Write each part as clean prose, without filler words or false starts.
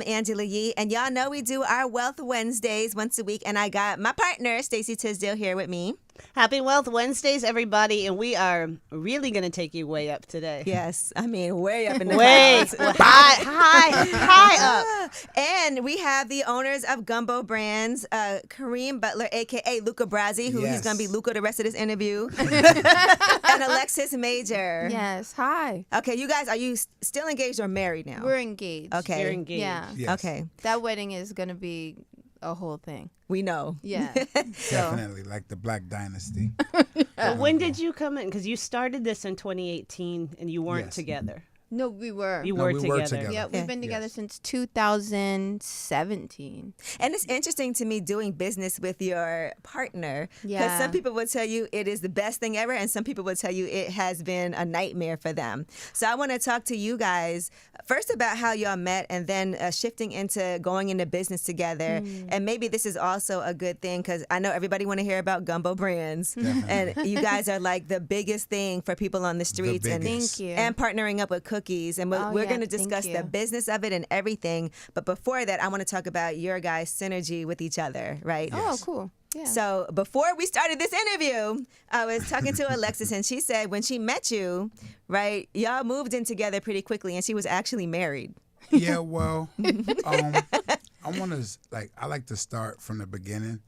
Angela Yee, and y'all know we do our Wealth Wednesdays once a week, and I got my partner, Stacey Tisdale, here with me. Happy Wealth Wednesdays, everybody, and we are really going to take you way up today. Yes, I mean way up in the way clouds. high up. And we have the owners of Gumbo Brands, Kareem Butler, a.k.a. Luka Brazi, who he's going to be Luka the rest of this interview, and Alexis Major. Yes, hi. Okay, you guys, are you still engaged or married now? We're engaged. Okay. You're engaged. Yeah. Yes. Okay. That wedding is going to be a whole thing. We know. Yeah. Definitely, like the Black Dynasty. But when did you come in? Because you started this in 2018 and you weren't Yes. together. No, we were. You No, were we together. were together. Yeah, we've Yeah. been together Yes. since 2017. And it's interesting to me doing business with your partner. Because Yeah. some people would tell you it is the best thing ever, and some people would tell you it has been a nightmare for them. So I want to talk to you guys first about how y'all met, and then shifting into going into business together. And maybe this is also a good thing, because I know everybody want to hear about Gumbo Brands. And you guys are like the biggest thing for people on the streets. And biggest. Thank you. And partnering up with cookies. And we're yeah, going to thank discuss you. the business of it and everything. But before that, I want to talk about your guys' synergy with each other, right? Oh, cool. Yeah. So before we started this interview, I was talking to Alexis, and she said when she met you, right, y'all moved in together pretty quickly, and she was actually married. Yeah, well, I want to, I like to start from the beginning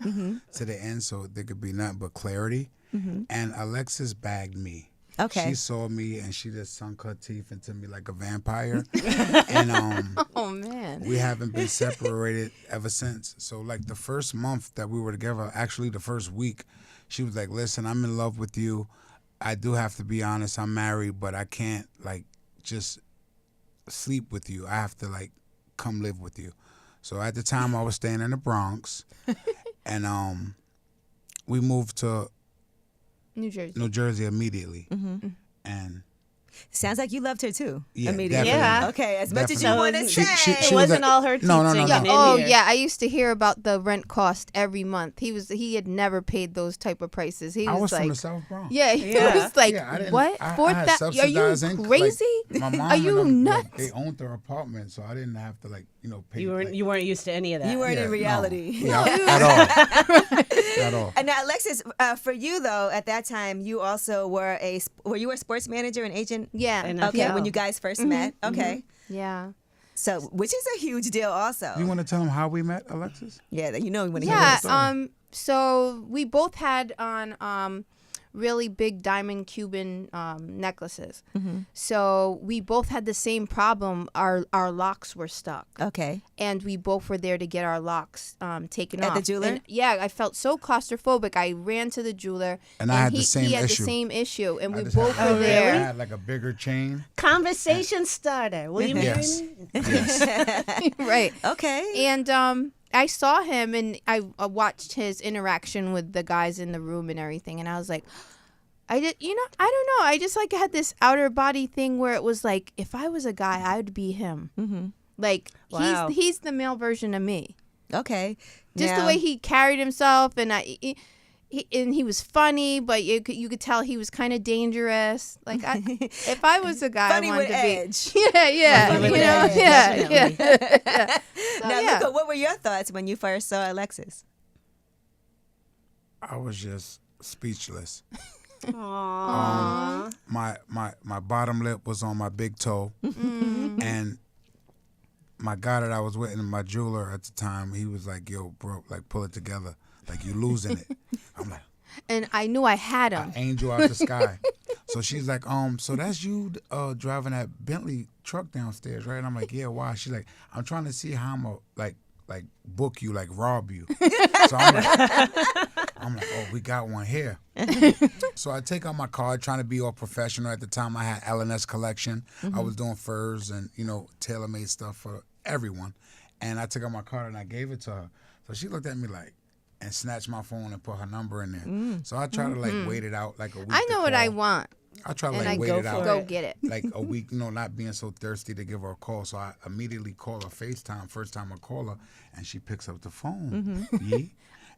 to the end so there could be nothing but clarity. And Alexis bagged me. Okay. She saw me and she just sunk her teeth into me like a vampire. And Oh, man. we haven't been separated ever since. So like the first month that we were together, actually the first week, she was like, listen, I'm in love with you. I do have to be honest, I'm married, but I can't just sleep with you. I have to come live with you. So at the time I was staying in the Bronx, and we moved to New Jersey. New Jersey immediately. And Sounds like you loved her too. Yeah, immediately. definitely. Yeah. Okay, as much as you Definitely. want to She- say. she It was wasn't like- all her teeth No, no, no, sinking no. in Oh here. yeah, I used to hear about the rent cost every month. He had never paid those type of prices. He I was was like, from the South Bronx. yeah, he Yeah. was like, Yeah, I didn't- what? I had 4,000? Are you subsidized income. crazy? My mom Are you and them, nuts? they owned their apartment, so I didn't have to pay. You weren't used to any of that. You weren't in reality. No, at all. At all. And now, Alexis, for you though, at that time, you also were you a sports manager and agent? Yeah. And Okay, Yeah. when you guys first met. Okay, Yeah. so which is a huge deal, also. You want to tell them how we met, Alexis? Yeah, you know, you want to hear Yeah. this. So we both had on really big diamond Cuban necklaces. So we both had the same problem. Our locks were stuck. Okay. And we both were there to get our locks taken At off. the jeweler? And, yeah, I felt so claustrophobic. I ran to the jeweler, And I had the he same had issue. the same issue, and I we just both had- were there. I had a bigger chain. Conversation starter. Will you marry Yes. me? Yes. Right. Okay. And I saw him, and I watched his interaction with the guys in the room and everything, and I was like, I don't know. I just had this outer body thing where it was like, if I was a guy, I would be him. Like Wow. he's the male version of me. Okay. Just the Now- way he carried himself, and he was funny, but you could tell he was kind of dangerous. Like if I was a guy, Funny I wanted with to be. edge. Yeah, Funny you with know, edge, yeah. So, Now, yeah. Luka, what were your thoughts when you first saw Alexis? I was just speechless. Aww. My bottom lip was on my big toe, and my guy that I was with, and my jeweler at the time, he was like, "Yo, bro, pull it together, you losing it." I'm like, And I knew I had him. angel out the sky. So she's like, so that's you driving that Bentley truck downstairs, right? And I'm like, yeah, why? She's like, I'm trying to see how I'm like book you, rob you. So I'm like, oh, we got one here. So I take out my card, trying to be all professional. At the time, I had L&S collection. I was doing furs and, tailor-made stuff for everyone. And I took out my card and I gave it to her. So she looked at me and snatched my phone and put her number in there. So I try to wait it out a week. I know to what I call. want, I try to and I wait go it out. go get it. A week, not being so thirsty to give her a call. So I immediately call her FaceTime, first time I call her, and she picks up the phone. Yeah.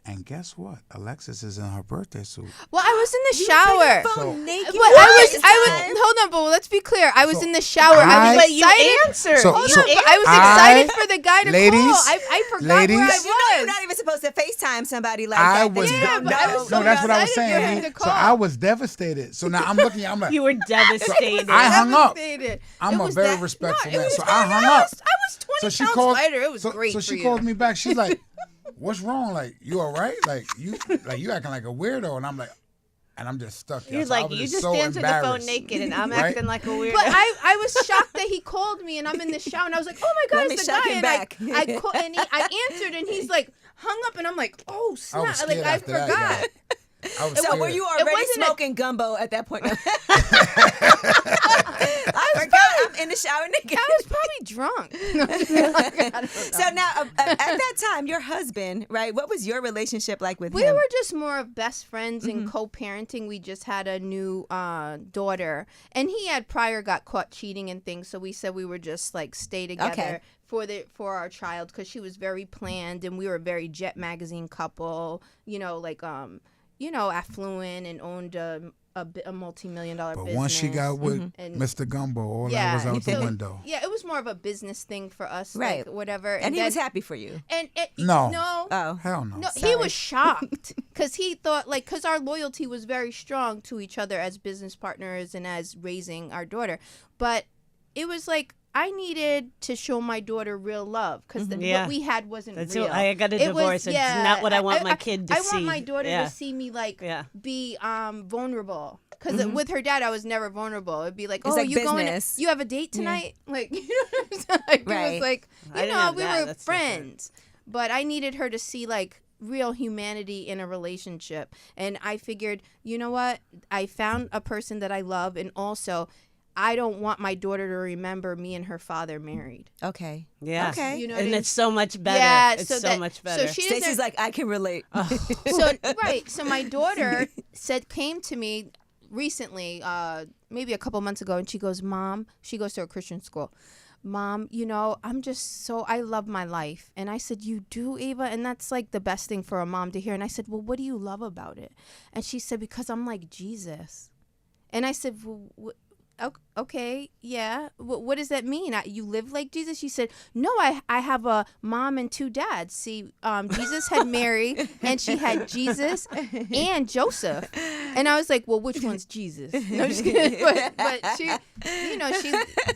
And guess what? Alexis is in her birthday suit. Well, I was in the shower. So- naked. But I was hold on, but let's be clear. I was in the shower. I was But you excited. answered. So- Hold so- on, but I was excited for the guy to ladies, call. I forgot ladies, where I You know you're was. not even supposed to FaceTime somebody like I that. was, You Yeah, don't but I know. was so no, that's what I was excited for him saying. to So call. I was devastated. So now I'm looking, I'm like, You were devastated. I hung up. Devastated. I'm It a was very that- respectful no, it man. was So I fine. hung I up. was 20 So she pounds called. lighter. It was so, great So for she you. called me back. She's like, "What's wrong? Like, you all right? Like you acting like a weirdo." And I'm like, and I'm just stuck. You're So I like, was you just so answered the phone embarrassed. naked, and I'm Right? acting like a weirdo. But I was shocked that he called me, and I'm in the shower, and I was like, "Oh my Let God, me it's the shock guy!" him And back. I answered, and he's like hung up, and I'm like, "Oh snap!" I was scared Like I after that, forgot. y'all. I was So scared. were you already wasn't a- smoking gumbo at that point? I forgot. I'm in the shower naked. I was probably drunk. So now, at that time, your husband, right? What was your relationship like with We him? were just more of best friends and co-parenting. We just had a new daughter, and he had prior got caught cheating and things. So we said we would just like stay together for our child because she was very planned, and we were a very Jet Magazine couple. You know, like affluent and owned a multi-million-dollar But business. once she got with And- Mr. Gumbo, all that was out the so- window. Yeah, it was more of a business thing for us, Right. like whatever. and he then- was happy for you. And No. no. Oh. Hell no. No, he Sorry. was shocked because he thought, like, because our loyalty was very strong to each other as business partners and as raising our daughter. But it was like, I needed to show my daughter real love because Yeah. what we had wasn't That's real. what- I got a It was- divorce. It's not what I want my kid to I see. want my daughter Yeah. to see me, like, Yeah. be vulnerable. Because with her dad, I was never vulnerable. It'd be like, It's oh, like you going? business. You have a date tonight? Like, you know what I'm saying? Like, it Right. was like, I you didn't know, have we that. were That's different. friends. But I needed her to see, like, real humanity in a relationship. And I figured, you know what? I found a person that I love. And also, I don't want my daughter to remember me and her father married. Okay. Yeah. Okay. You know what I And mean? it's so much better. Yeah, it's so so that- much better. So she Stacey's doesn't. like, I can relate. So right. So my daughter came to me recently, maybe a couple months ago, and she goes, "Mom," she goes to a Christian school. "Mom, you know, I love my life." And I said, "You do, Ava?" And that's like the best thing for a mom to hear. And I said, "Well, what do you love about it?" And she said, "Because I'm like Jesus." And I said, well, okay, yeah. What does that mean? You live like Jesus? She said, "No, I have a mom and two dads. See, Jesus had Mary, and she had Jesus and Joseph." And I was like, "Well, which one's Jesus?" No, I'm just kidding. But she, you know,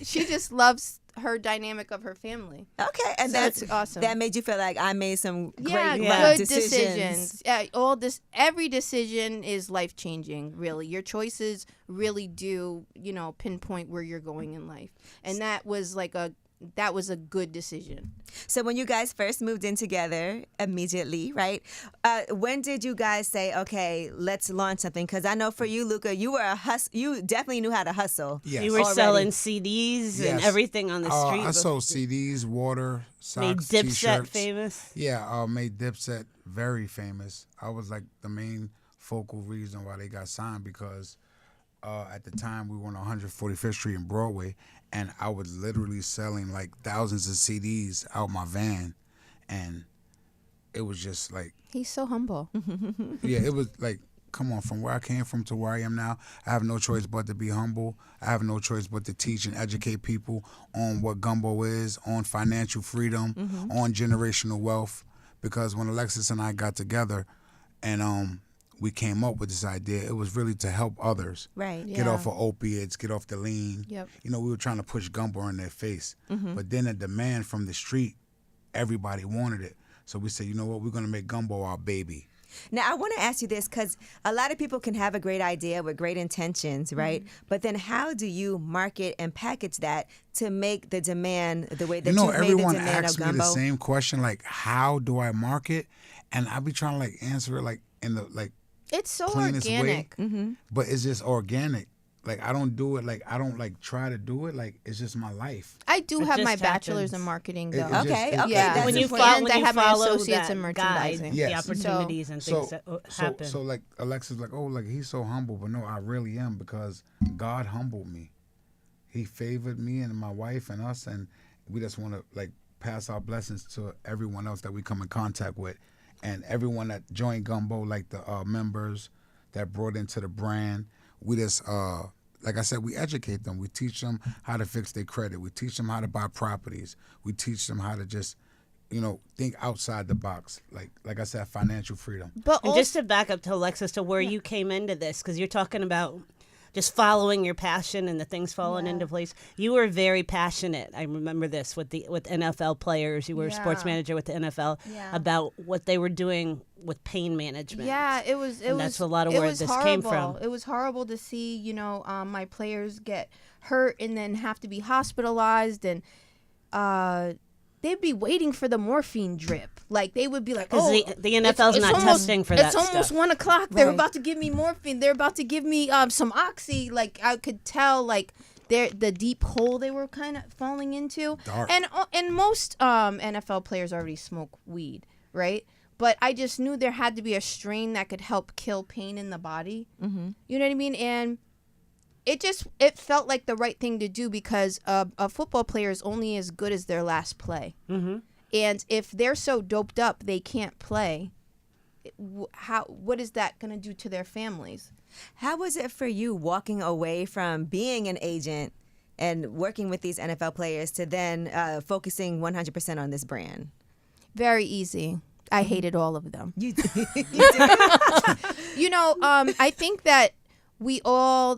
she just loves her dynamic of her family. Okay, and So that's it's awesome. That made you feel like I made some great Yeah, right good decisions. Every decision is life changing. Really, your choices really do, pinpoint where you're going in life, and that was a good decision. So when you guys first moved in together, immediately, right? When did you guys say, okay, let's launch something? Because I know for you, Luka, you were you definitely knew how to hustle. Yes. You were Already. selling CDs and Yes. everything on the street. I sold CDs, water, Made socks, Dipset T-shirts. famous. Yeah, made Dipset very famous. I was like the main focal reason why they got signed because at the time we were on 145th Street in Broadway, and I was literally selling like thousands of CDs out my van, and it was just like, He's so humble. yeah, it was like, come on, from where I came from to where I am now, I have no choice but to be humble. I have no choice but to teach and educate people on what gumbo is, on financial freedom, on generational wealth. Because when Alexis and I got together and we came up with this idea, it was really to help others. Right. Get off of opiates, get off the lean. Yep. You know, we were trying to push gumbo in their face. But then a demand from the street, everybody wanted it. So we said, you know what, we're going to make gumbo our baby. Now, I want to ask you this because a lot of people can have a great idea with great intentions, right? But then how do you market and package that to make the demand the way that You know, you've made the everyone demand asks of me the gumbo? same question, like, how do I market? And I be trying to like answer it like in the like It's so plainest organic. way, but it's just organic. Like I don't do it like I don't like try to do it like it's just my life. I do It have just my bachelor's happens. in marketing, It- though. it just- Okay, it- okay, Yeah. that's When you, important. And when I you have my follow associates that in guide, merchandising. Yes. the opportunities and things that happen. So like Alexis like, oh, like he's so humble, but no, I really am because God humbled me. He favored me and my wife and us, and we just want to like pass our blessings to everyone else that we come in contact with. and everyone that joined Gumbo, like the members that brought into the brand, we just like I said, we educate them. We teach them how to fix their credit. We teach them how to buy properties. We teach them how to just, think outside the box. Like I said, financial freedom. But just to back up to Alexis, to where you came into this, because you're talking about just following your passion and the things falling into place. You were very passionate. I remember this with NFL players. You were a sports manager with the NFL about what they were doing with pain management. Yeah, that's a lot of where this came from. It was horrible to see, my players get hurt and then have to be hospitalized, and they'd be waiting for the morphine drip. Like, they would be like, because the NFL's not testing for that stuff. It's almost 1 o'clock. They're about to give me morphine. They're about to give me some oxy. Like, I could tell, like, the deep hole they were kind of falling into. Dark. And most NFL players already smoke weed, right? But I just knew there had to be a strain that could help kill pain in the body. Mm-hmm. You know what I mean? And it felt like the right thing to do, because a football player is only as good as their last play. Mm-hmm. And if they're so doped up they can't play, what is that going to do to their families? How was it for you walking away from being an agent and working with these NFL players to then focusing 100% on this brand? Very easy. I hated all of them. You did. I think that we've all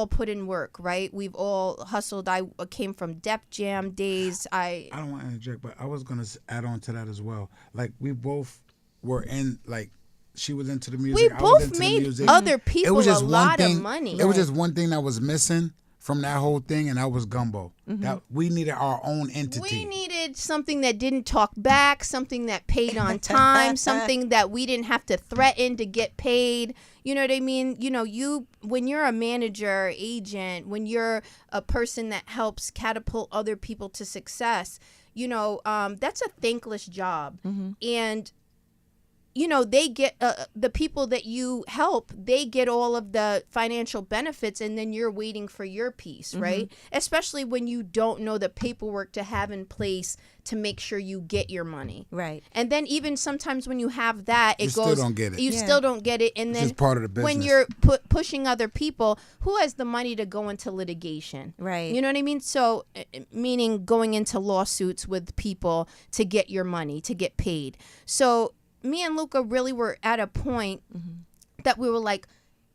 put in work, right? We've all hustled. I came from Def Jam days. I don't want to interject, but I was going to add on to that as well. Like, we both were in, like, she was into the music. We both made other people a lot of money. It was just one thing that was missing from that whole thing, and that was Gumbo. Mm-hmm. That we needed our own entity. We needed something that didn't talk back, something that paid on time, something that we didn't have to threaten to get paid. You know what I mean? When you're a manager, agent, when you're a person that helps catapult other people to success, that's a thankless job. Mm-hmm. And they get the people that you help, they get all of the financial benefits, and then you're waiting for your piece, right? Mm-hmm. Especially when you don't know the paperwork to have in place to make sure you get your money. Right. And then even sometimes when you have that, you still don't get it. You still don't get it. And it's then just part of the business. When you're pushing other people, who has the money to go into litigation? Right. You know what I mean? So, meaning going into lawsuits with people to get your money, to get paid. So me and Luka really were at a point that we were like,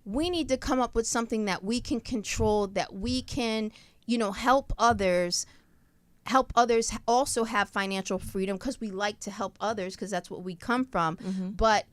we need to come up with something that we can control, that we can, help others also have financial freedom, because we like to help others, because that's what we come from. Mm-hmm. But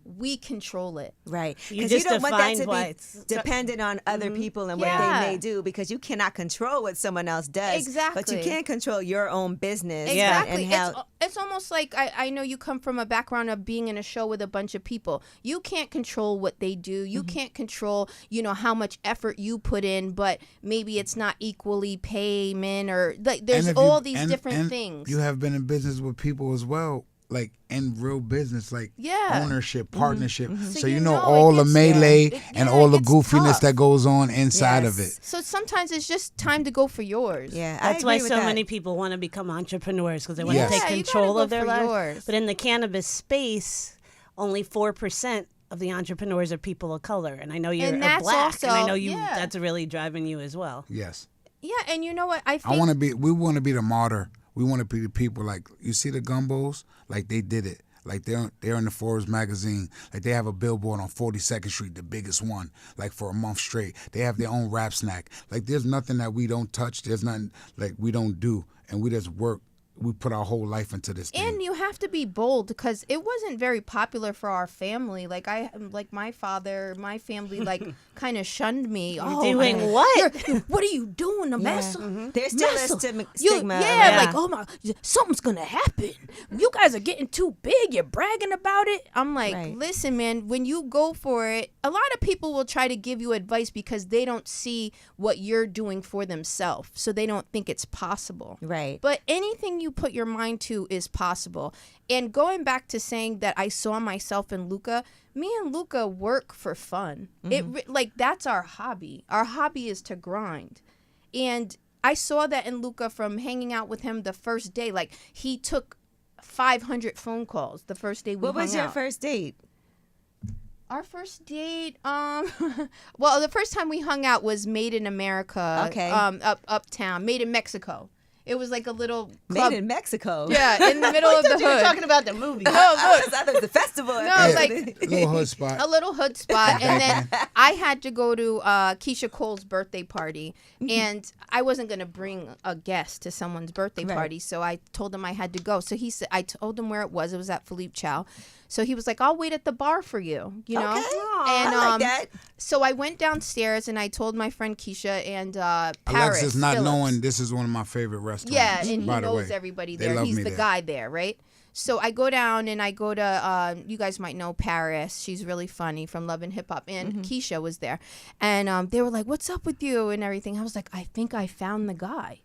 we control it. Right. You Because you don't want that to be dependent on other people and what they may do, because you cannot control what someone else does. Exactly. But you can control your own business. Exactly. And it's almost like, I know you come from a background of being in a show with a bunch of people. You can't control what they do. You can't control, how much effort you put in, but maybe it's not equally payment, or like there's all these different things. You have been in business with people as well, like in real business, like ownership, partnership. Mm-hmm. So you know all the melee and all the goofiness tough. That goes on inside of it. So sometimes it's just time to go for yours. Yeah, that's why so many people want to become entrepreneurs, because they want to take you control gotta of their go for lives. yours. But in the cannabis space, only 4% of the entrepreneurs are people of color, and I know you're And that's black, also- and I know yeah. that's really driving you as well. Yes. Yeah, and you know what? I think we want to be the martyr. We want to be the people, like, you see the Gumbos, like, they did it. Like, they're in the Forbes magazine. Like, they have a billboard on 42nd Street, the biggest one, like, for a month straight. They have their own rap snack. Like, there's nothing that we don't touch. There's nothing, like, we don't do. And we just work. We put our whole life into this thing. And you have to be bold, because it wasn't very popular for our family. Like my father, my family, like kind of shunned me. Doing what? What are you doing, a mess? Mm-hmm. There's still a stigma. Like, oh my, something's gonna happen. You guys are getting too big. You're bragging about it. I'm like, listen, man. When you go for it, a lot of people will try to give you advice because they don't see what you're doing for themselves, so they don't think it's possible. Right. But anything you put your mind to is possible. And going back to saying that I saw myself in Luka, me and Luka work for fun. Like, that's our hobby. Our hobby is to grind. And I saw that in Luka from hanging out with him the first day. Like, he took 500 phone calls the first day we What hung was your out. first date? Our first date, well, the first time we hung out was Made in America. Okay. Uptown, Made in Mexico. It was like a little club. Made in Mexico. Yeah, in the middle of the You were hood. talking about the movie. No, I look, thought it was the festival. No, like- little hood spot. a little hood spot, and then I had to go to Keisha Cole's birthday party, and I wasn't gonna bring a guest to someone's birthday Right. party, so I told him I had to go. So he said, I told him where it was. It was at Philippe Chow. So he was like, "I'll wait at the bar for you," you know. Okay. And I like that. so I went downstairs and I told my friend Keisha and Paris. Alexis not Phillips. knowing this is one of my favorite restaurants. Yeah, and he by the knows way. everybody They there. love He's me the there. guy there, right? So I go down and I go to, you guys might know Paris. She's really funny from Love and Hip Hop. And Keisha was there. And they were like, "What's up with you?" and everything. I was like, "I think I found the guy."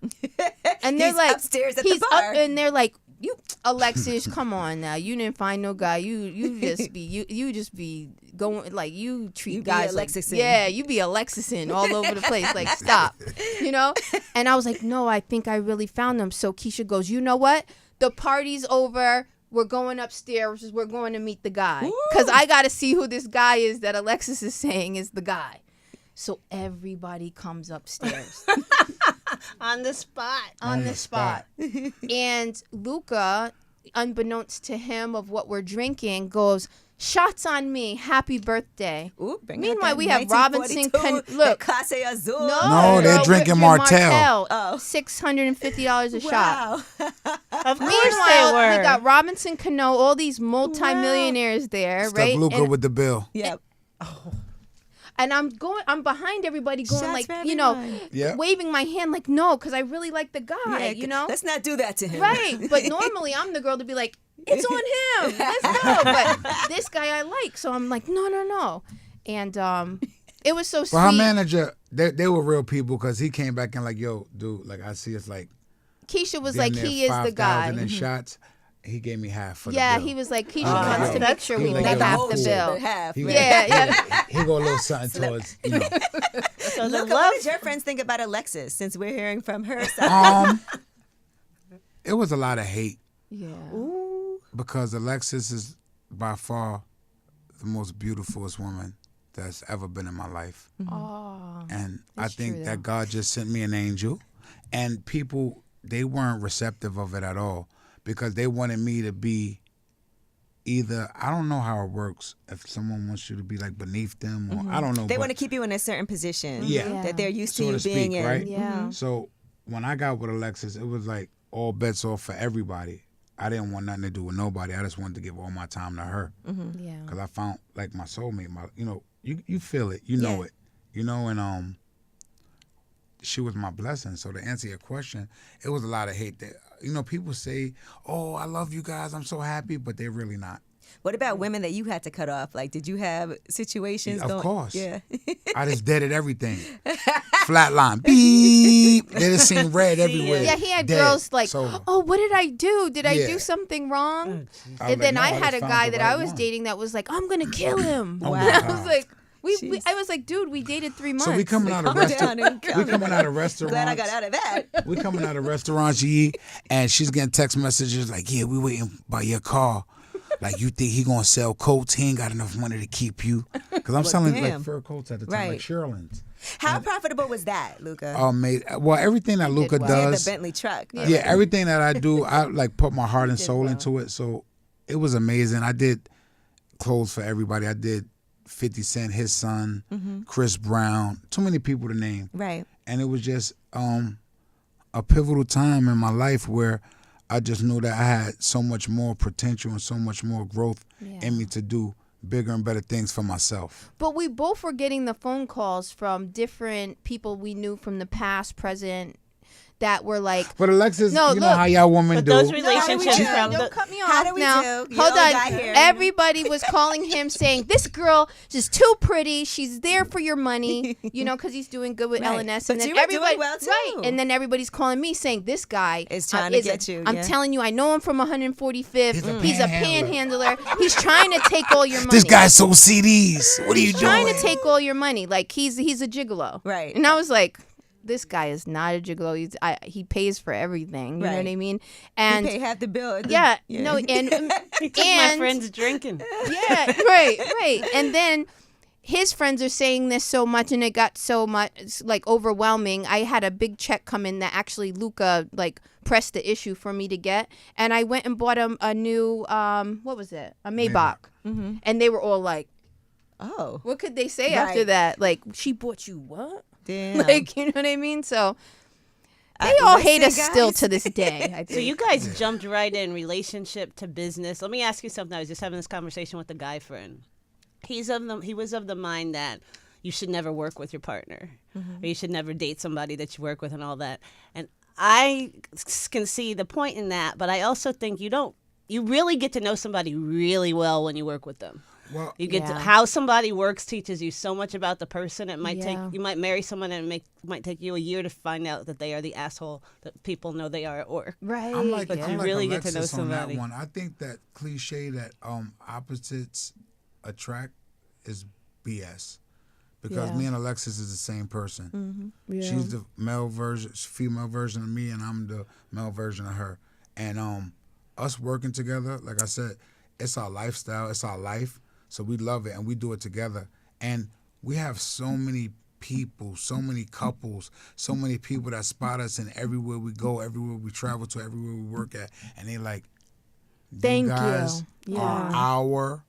And they're He's like, upstairs at he's the bar. up, and they're like, "You, Alexis, come on now. You didn't find no guy. You just be you just be going like you treat You be guys like Alexising. yeah, you be Alexising all over the place. Like stop, you know." And I was like, "No, I think I really found him." So Keisha goes, "You know what? The party's over. We're going upstairs. We're going to meet the guy because I got to see who this guy is that Alexis is saying is the guy." So everybody comes upstairs. On the spot. On the spot. And Luka, unbeknownst to him of what we're drinking, goes, "Shots on me. Happy birthday." Ooh, bring out Meanwhile, that we have Robinson 1942, look. that Clase Azul. No, they're girl, drinking we're Martell. Oh. $650 a shot. Wow. Of course they Meanwhile, were. we got Robinson Cano, all these multimillionaires there, Stuck right? Luka And, with the bill. Yep. and I'm behind everybody going Shots like, for you know, everyone. Yeah. waving my hand like, no, because I really like the guy, Yeah, you know? Let's not do that to him. Right, but normally I'm the girl to be like, "It's on him, let's go." But this guy I like, so I'm like, no. And it was so sweet. But her manager, they were real people because he came back and like, "Yo, dude, like I see it's like Keisha was damn like, near he is the 5,000 guy. in shots." He gave me half for Yeah, the bill. he was like, Keisha Oh, wants yeah. to make sure we He was make like, yo, half you the cool. bill. But half. He- right? Yeah. He go a little something towards, you know. So the Luka, love. what did your friends think about Alexis? Since we're hearing from her side. It was a lot of hate Yeah. Ooh. because Alexis is by far the most beautifulest woman that's ever been in my life. Oh. And I That's think true, that God just sent me an angel. And people, they weren't receptive of it at all because they wanted me to be either, I don't know how it works, if someone wants you to be like beneath them or I don't know. They but- want to keep you in a certain position. Yeah. Yeah. That they're used to so you to being speak, in. right? Yeah. So when I got with Alexis, it was like all bets off for everybody. I didn't want nothing to do with nobody. I just wanted to give all my time to her Yeah. because I found like my soulmate. You feel it, you know Yeah. it, you know, and she was my blessing. So to answer your question, it was a lot of hate. That people say, "Oh, I love you guys. I'm so happy," but they're really not. What about women that you had to cut off? Like, did you have situations? Of going? course. Yeah. I just deaded everything. Flatline. Beep. They just seen red everywhere. Yeah, he had Dead. girls like, So, "Oh, what did I do? Did I Yeah. do something wrong?" I was And like, then "No, I had just a found guy the that I right was one." dating that was like, "I'm gonna kill him." Oh my And I God. was like, we Jeez. I was like, "Dude, we dated 3 months." So we coming out of Calm down and we calm coming out of restaurants. Glad I got out of that. We coming out of restaurants, and she's getting text messages like, "Yeah, we waiting by your car. Like, you think he gonna sell coats? He ain't got enough money to keep you." Because I'm selling damn. like fur coats at the time, like Right. Shearlands. How profitable was that, Luka? Well, everything that Luka He had the does, Bentley truck. yeah, everything that I do, I like put my heart and soul into it. So it was amazing. I did clothes for everybody. I did 50 Cent, his son, Chris Brown, too many people to name. Right. And it was just a pivotal time in my life where I just knew that I had so much more potential and so much more growth in me to do bigger and better things for myself. But we both were getting the phone calls from different people we knew from the past, present, that were like, But Alexis, No, you know look. how y'all women But do. those how do we relationships do? from don't the, cut me off How do we now. do? You Hold all on. got here. Everybody was calling him saying, "This girl is too pretty. She's there for your money," because he's doing good with Right. LNS. But And then you were doing everybody, well, too. right? And then everybody's calling me saying, "This guy Is trying to get you, I'm yeah. telling you, I know him from 145th. He's a panhandler. He's trying to take all your money. This guy sold CDs. What are you He's trying doing? to take all your money. Like he's a gigolo. Right. And I was like, this guy is not a gigolo. He pays for everything. You know what Right. I mean? You And pay half the bill. yeah, no, and He took my friends drinking. yeah, right. And then his friends are saying this so much, and it got so much like overwhelming. I had a big check come in that actually Luka like pressed the issue for me to get, and I went and bought a new what was it? A Maybach. And they were all like, Oh, what could they say Right. after that? Like, she bought you what? damn. Like, you know what I mean? So they all hate us listen, still guys. to this day. I think. So you guys jumped right in relationship to business. Let me ask you something. I was just having this conversation with a guy friend. He was of the mind that you should never work with your partner, or you should never date somebody that you work with, and all that. And I can see the point in that, but I also think you really get to know somebody really well when you work with them. Well, You get to, Yeah. how somebody works teaches you so much about the person. It might Yeah. you might marry someone and might take you a year to find out that they are the asshole that people know they are at work. Right. I'm like, But I'm you like really get to Alexis know on that somebody. one. I think that cliche that opposites attract is BS. Because Yeah. me and Alexis is the same person. Yeah. She's the female version of me, and I'm the male version of her. And us working together, like I said, it's our lifestyle, it's our life. So we love it, and we do it together. And we have so many people, so many couples, so many people that spot us in everywhere we go, everywhere we travel to, everywhere we work at, and they like, Thank you guys you. are Yeah. our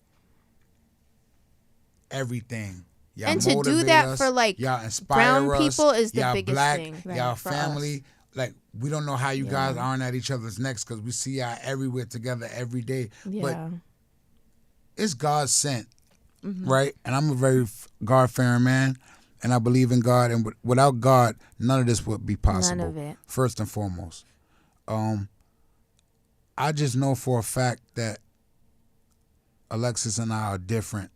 everything. Y'all And to do motivate that us, for, like, y'all inspire brown us, people is the y'all biggest black, thing, y'all for family. Like, we don't know how you guys Yeah. aren't at each other's necks because we see y'all everywhere together every day. Yeah. But it's God sent, right? And I'm a very God-fearing man, and I believe in God. And without God, none of this would be possible. of it. First and foremost, I just know for a fact that Alexis and I are different,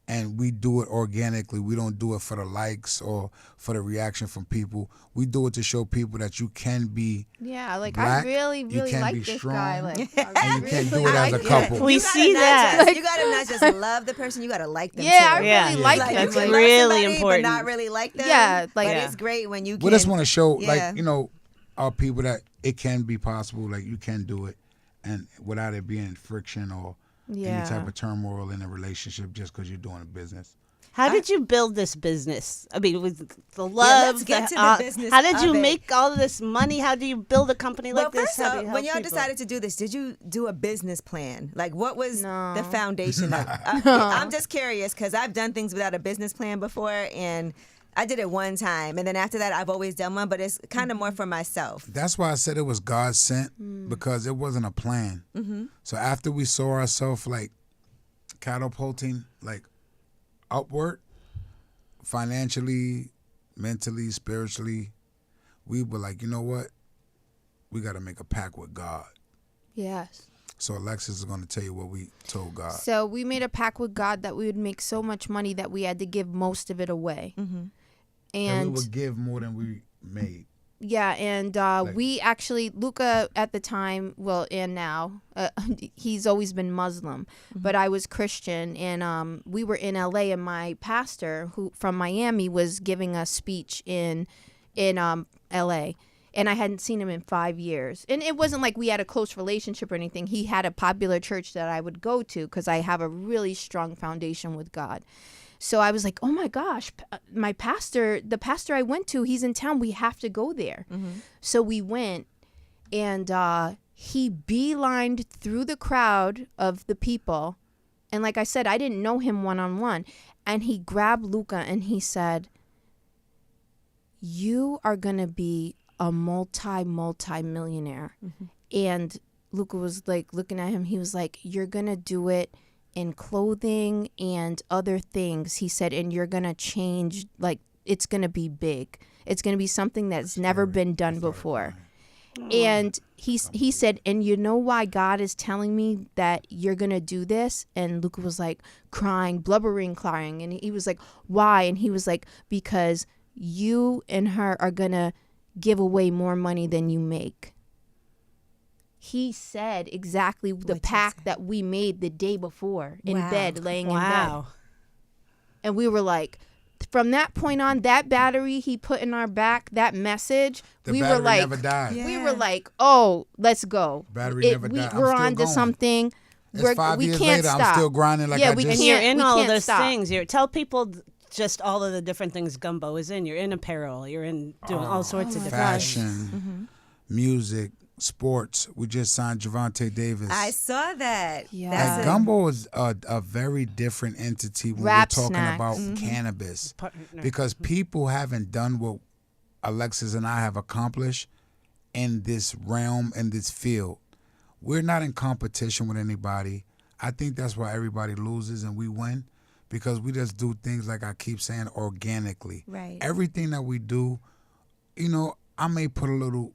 and we do it organically. We don't do it for the likes or for the reaction from people. We do it to show people that you can be Yeah, like black, I really, you really can like be this strong, guy. Like, and you can do it I as a like couple. We You gotta see not that. just- you gotta not just love the person. You gotta like them Yeah, I too. really Yeah. like Like, him. you That's can Like, love really somebody, important. but not really like them. Yeah, like- but Yeah. it's great when you can. We just want to show, Yeah. like, you know, our people that it can be possible. Like, you can do it, and without it being friction or Yeah. any type of turmoil in a relationship just because you're doing a business. How did you build this business? I mean, with the love. let's get to the business How did you of it. make all of this money? How do you build a company Well, like this? first How do off, you when help y'all people? decided to do this, did you do a business plan? Like, what was No. the foundation of I'm just curious because I've done things without a business plan before, and I did it one time. And then after that, I've always done one, but it's kind of more for myself. That's why I said it was God sent, because it wasn't a plan. So after we saw ourselves like catapulting like upward, financially, mentally, spiritually, we were like, you know what? We got to make a pact with God. Yes. So Alexis is going to tell you what we told God. So we made a pact with God that we would make so much money that we had to give most of it away. And we And would give more than we made. yeah, and we actually, Luka at the time, well, and now, he's always been Muslim, but I was Christian, and we were in LA, and my pastor, who from Miami, was giving a speech in LA. And I hadn't seen him in 5 years. And it wasn't like we had a close relationship or anything. He had a popular church that I would go to because I have a really strong foundation with God. So I was like, oh my gosh, my pastor, the pastor I went to, he's in town. We have to go there. So we went, and he beelined through the crowd of the people. And like I said, I didn't know him one-on-one. And he grabbed Luka and he said, you are going to be a multi-millionaire. And Luka was like looking at him. He was like, you're going to do it in clothing and other things. He said, and you're going to change, like, it's going to be big. It's going to be something that's never been done before. And he said, and you know why God is telling me that you're going to do this? And Luka was like crying, blubbering, crying. And he was like, why? And he was like, because you and her are going to give away more money than you make. He said exactly the pact that we made the day before in Wow. bed, laying in bed. Wow. And we were like, from that point on, that battery he put in our back, that message, The we battery were like, never died. Yeah. we were like, oh, let's go. Battery never died. I'm We're still on to going. something. It's 5 we years can't later. stop. I'm still grinding like Yeah, I we just. And you're can't- in we all of can't those stop. things. Tell people just all of the different things Gumbo is in. You're in apparel. You're in doing all sorts of different things. Fashion, music, sports. We just signed Javante Davis. I saw that. Yeah. That's Like a- Gumbo is a very different entity when Rap we're talking snacks. about cannabis, Partner. because people haven't done what Alexis and I have accomplished in this realm, in this field. We're not in competition with anybody. I think that's why everybody loses and we win, because we just do things, like I keep saying, organically. Right. Everything that we do, I may put a little,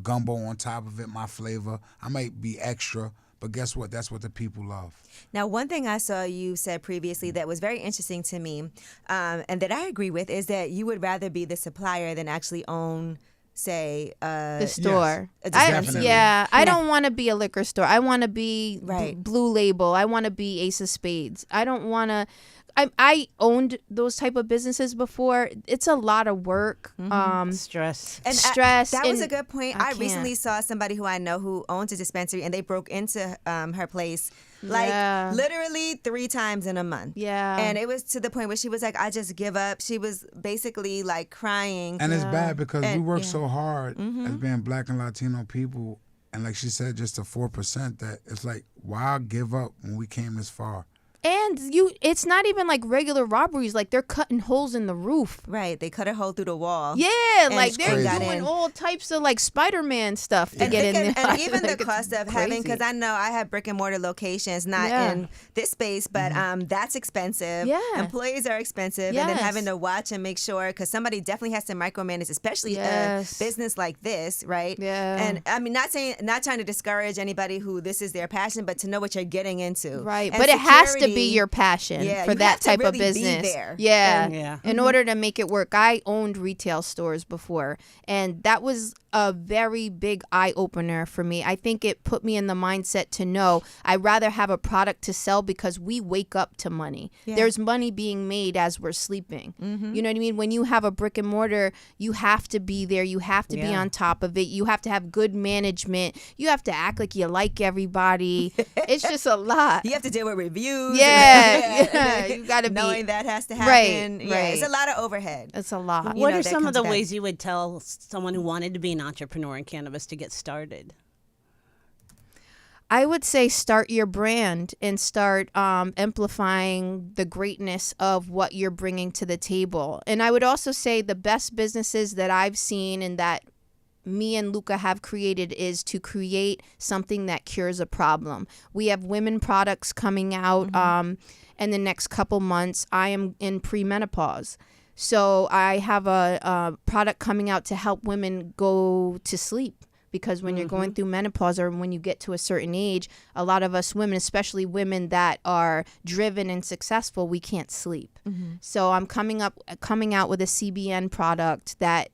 gumbo on top of it, my flavor. I might be extra, but guess what? That's what the people love. Now, one thing I saw you said previously that was very interesting to me, and that I agree with, is that you would rather be the supplier than actually own, say, The store. a I dispensary. I don't want to be a liquor store. I want to be Right. Blue Label. I want to be Ace of Spades. I don't want to. I owned those type of businesses before. It's a lot of work. Stress. And Stress that was a and good point. I I recently can't. saw somebody who I know who owns a dispensary, and they broke into her place Yeah. literally 3 times in a month. Yeah. And it was to the point where she was like, I just give up. She was basically like crying. And it's bad because we And- work yeah. so hard as being Black and Latino people. And like she said, just the 4%, that it's like, why give up when we came this far? And it's not even like regular robberies. Like they're cutting holes in the roof. Right. They cut a hole through the wall. Yeah, And like they're crazy. doing in. all types of like Spider-Man stuff to And, get in thinking- there. and even Like, the it's cost of having, crazy. because I know I have brick and mortar locations, not Yeah. in this space, but that's expensive. Yeah. Employees are expensive. And then Yes. having to watch and make sure, because somebody definitely has to micromanage, especially Yes. a business like this, right? Yeah. And I mean, not trying to discourage anybody who this is their passion, but to know what you're getting into. Right, And but it has to be security- your passion Yeah, for you that have to type of really be business. there. Yeah. And- Yeah. In order to make it work, I owned retail stores before, and that was a very big eye opener for me. I think it put me in the mindset to know I'd rather have a product to sell, because we wake up to money. Yeah. There's money being made as we're sleeping. Mm-hmm. You know what I mean? When you have a brick and mortar, you have to be there. You have to be Yeah. on top of it. You have to have good management. You have to act like you like everybody. It's just a lot. You have to deal with reviews. Yeah, you gotta be- knowing that has to Right, happen. Yeah, right. it's a lot of overhead. It's a lot. You What know, are that some of comes the with that. ways you would tell someone who wanted to be an entrepreneur in cannabis to get started? I would say start your brand and start amplifying the greatness of what you're bringing to the table. And I would also say the best businesses that I've seen and that me and Luka have created is to create something that cures a problem. We have women products coming out in the next couple months. I am in premenopause. So I have a product coming out to help women go to sleep. Because when you're going through menopause or when you get to a certain age, a lot of us women, especially women that are driven and successful, we can't sleep. So I'm coming out with a CBN product that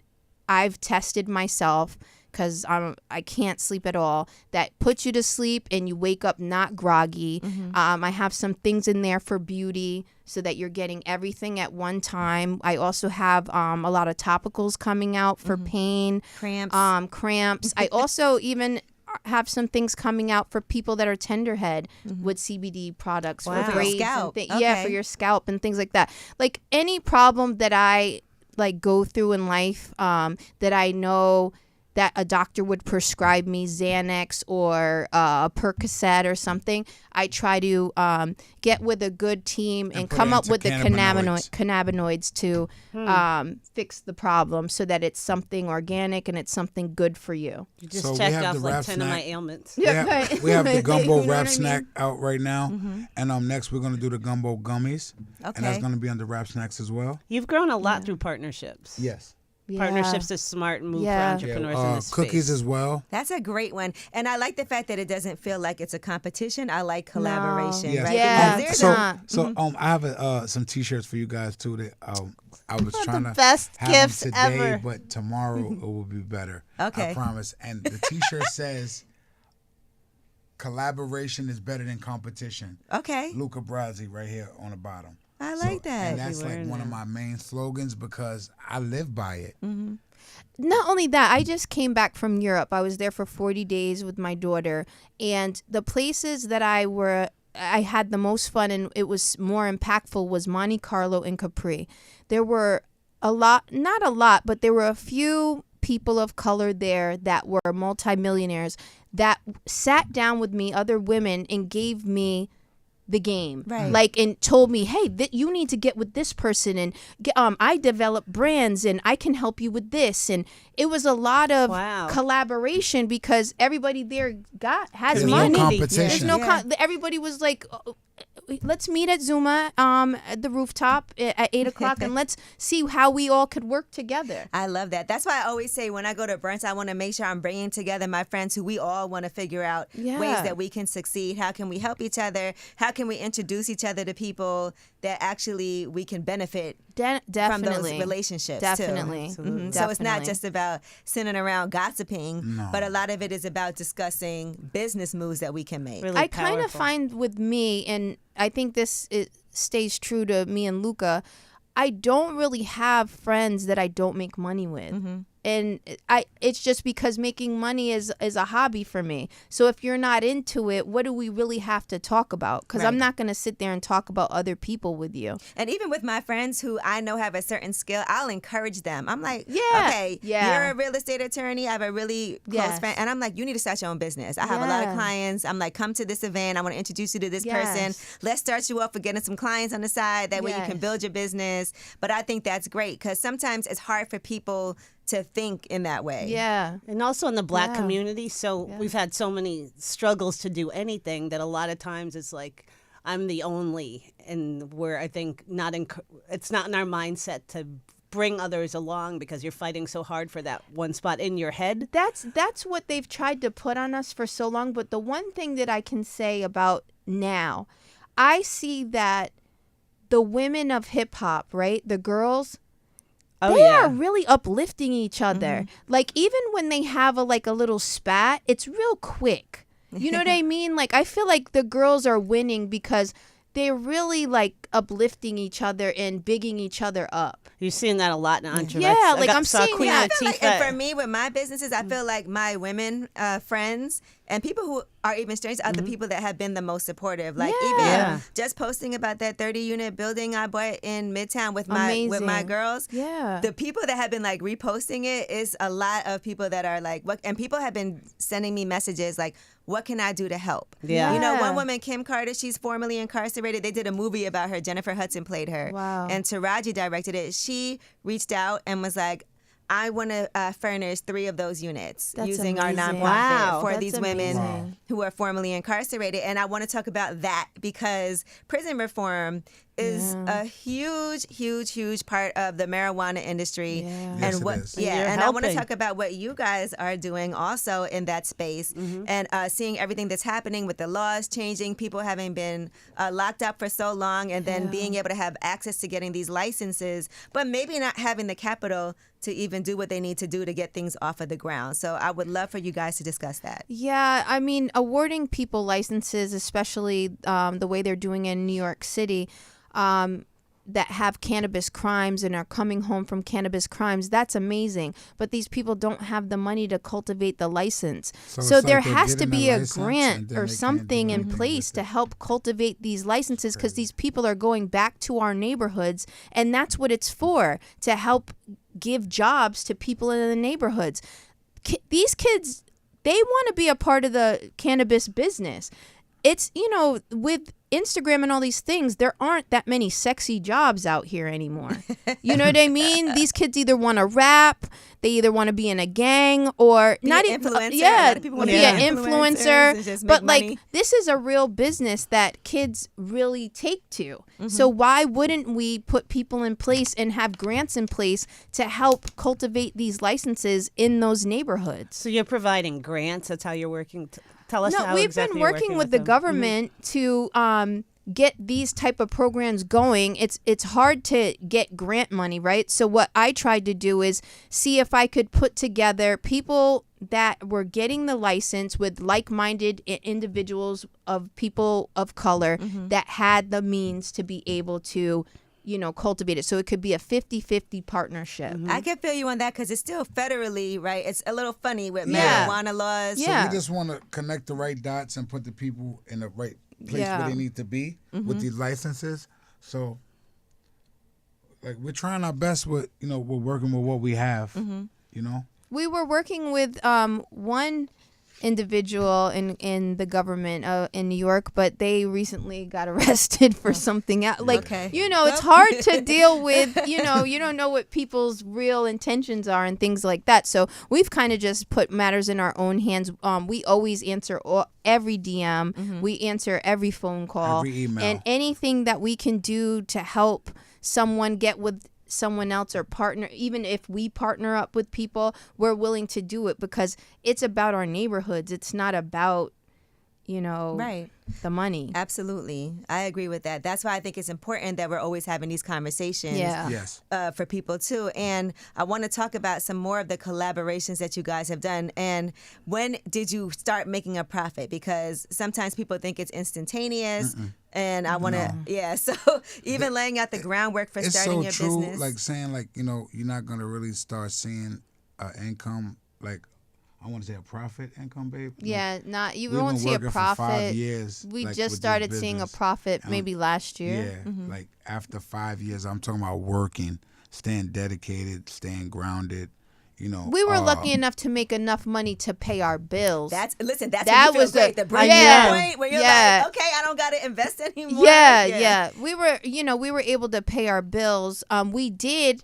I've tested myself, because I can't sleep at all, that puts you to sleep and you wake up not groggy. I have some things in there for beauty so that you're getting everything at one time. I also have a lot of topicals coming out for pain, Cramps. cramps. I also even have some things coming out for people that are tenderhead with CBD products Wow. for For your braids scalp. and Okay. yeah, for your scalp and things like that. Like any problem that I like go through in life, that I know that a doctor would prescribe me Xanax or a Percocet or something, I try to get with a good team and put come it up into with the cannabinoids. cannabinoids to fix the problem so that it's something organic and it's something good for you. You just So we checked have off the like wrap 10 of my snack. ailments. We have the You gumbo know what I wrap mean? snack out right now, and next we're gonna do the gumbo gummies, and that's Okay. gonna be under wrap snacks as well. You've grown a lot through partnerships. Yes. Partnerships is smart move Yeah. for entrepreneurs in this Cookies space. as well. That's a great one. And I like the fact that it doesn't feel like it's a competition. I like collaboration, Yes. right? Yeah, Because it's there's not. So I have some T-shirts for you guys too. That I was trying to best have gifts them today, ever. but tomorrow it will be better. Okay. I promise. And the T-shirt says, "Collaboration is better than competition." Okay. Luka Brazi right here on the bottom. I like that. And that's You like learn one of that. my main slogans because I live by it. Not only that, I just came back from Europe. I was there for 40 days with my daughter, and the places that I had the most fun and it was more impactful was Monte Carlo and Capri. There were not a lot, but there were a few people of color there that were multimillionaires that sat down with me, other women, and gave me the game, Right. like, and told me, hey, you need to get with this person, and I develop brands and I can help you with this. And it was a lot of Wow. collaboration because everybody there has There's money. no competition. There's no Yeah. everybody was like, oh, let's meet at Zuma at the rooftop at 8:00 and let's see how we all could work together. I love that. That's why I always say when I go to brunch, I want to make sure I'm bringing together my friends who we all want to figure out Yeah. ways that we can succeed. How can we help each other? How can we introduce each other to people that actually we can benefit from Definitely. those relationships Definitely. too? Mhm. So it's not Definitely. just about sitting around gossiping, No. but a lot of it is about discussing business moves that we can make. Really I kind of powerful. find with me, and I think it stays true to me and Luka, I don't really have friends that I don't make money with. And it's just because making money is a hobby for me. So if you're not into it, what do we really have to talk about? Because I'm Right. not going to sit there and talk about other people with you. And even with my friends who I know have a certain skill, I'll encourage them. I'm like, Yeah, okay, yeah. you're a real estate attorney. I have a really close Yes. friend. And I'm like, you need to start your own business. I have a lot of Yeah. clients. I'm like, come to this event. I want to introduce you to this Yes. person. Let's start you off with getting some clients on the side. That way you can Yes. build your business. But I think that's great because sometimes it's hard for people to think in that way. Yeah. And also in the black Yeah. community, so we've had so many struggles to do anything that a lot of times it's like I'm the only, and where I think it's not in our mindset to bring others along because you're fighting so hard for that one spot in your head. That's what they've tried to put on us for so long. But the one thing that I can say about now, I see that the women of hip hop, right, the girls, Oh they yeah. are really uplifting each other. Like even when they have a little spat, it's real quick. You know what I mean? Like I feel like the girls are winning because they're really like uplifting each other and bigging each other up. You're seeing that a lot in entrepreneurs. Yeah, like I'm seeing Queen that. I feel like, and Latifah. for me, with my businesses, I feel like my women friends and people who are even strangers are the people that have been the most supportive. Like even Yeah. just posting about that 30-unit building I bought in Midtown with my Amazing. girls. Yeah. The people that have been like reposting it is a lot of people that are like, what? And people have been sending me messages like, what can I do to help? Yeah. You know, Yeah. one woman, Kim Carter, she's formerly incarcerated. They did a movie about her. Jennifer Hudson played her. Wow. And Taraji directed it. She reached out and was like, I want to furnish 3 of those units That's using our amazing. nonprofit Wow. for That's these women amazing. who are formerly incarcerated. And I want to talk about that because prison reform is a huge, huge, huge part of the marijuana industry. Yeah. And Yes, it what, is. yeah, You're and I want to helping. talk about what you guys are doing also in that space and seeing everything that's happening with the laws changing, people having been locked up for so long, and then being able to have access to getting these licenses, but maybe not having the capital to even do what they need to do to get things off of the ground. So I would love for you guys to discuss that. Yeah, I mean, awarding people licenses, especially the way they're doing it in New York City, that have cannabis crimes and are coming home from cannabis crimes, that's amazing. But these people don't have the money to cultivate the license. So So it's there like they're has to getting be a a license and grant then or they can't do something in anything place with to it. help cultivate these licenses because these people are going back to our neighborhoods, and that's what it's for, to help give jobs to people in the neighborhoods. These kids, they want to be a part of the cannabis business. It's, with Instagram and all these things, there aren't that many sexy jobs out here anymore. You know what I mean? These kids either want to rap, they either want to be in a gang, or Be not an even influencer. A yeah, lot of people wanna be be an influencers influencer. and just But make money. this is a real business that kids really take to. Mm-hmm. So why wouldn't we put people in place and have grants in place to help cultivate these licenses in those neighborhoods? So you're providing grants. That's how you're working. Tell us No, how we've exactly been you're working with the them. government to get these type of programs going. It's hard to get grant money, right? So what I tried to do is see if I could put together people that were getting the license with like-minded individuals of people of color that had the means to be able to, cultivate it. So it could be a 50-50 partnership. I can feel you on that because it's still federally, right? It's a little funny with Yeah. marijuana laws. Yeah. So we just want to connect the right dots and put the people in the right place where they need to be with these licenses. So, like, we're trying our best with, we're working with what we have, We were working with one individual in the government in New York, but they recently got arrested for something else. Like, Okay. it's hard to deal with, you don't know what people's real intentions are and things like that. So we've kind of just put matters in our own hands. We always answer every DM. We answer every phone call. Every email. And anything that we can do to help someone get with someone else or partner, even if we partner up with people, we're willing to do it because it's about our neighborhoods. It's not about, Right. the money. Absolutely. I agree with that. That's why I think it's important that we're always having these conversations Yeah. Yes. for people too. And I want to talk about some more of the collaborations that you guys have done. And when did you start making a profit? Because sometimes people think it's instantaneous. And I want to, so even laying out the groundwork for It's starting so your true, business. like saying, like, you're not going to really start seeing income, like, I want to say a profit income, babe. Yeah, you We've won't been see a working for profit. 5 years. We like, just with this started seeing a business. profit And maybe last year. Yeah, like after 5 years, I'm talking about working, staying dedicated, staying grounded. We were lucky enough to make enough money to pay our bills. That's That when you feel was great. the- The breaking yeah, point where you're yeah. like, okay, I don't got to invest anymore. Yeah. We were able to pay our bills. We did,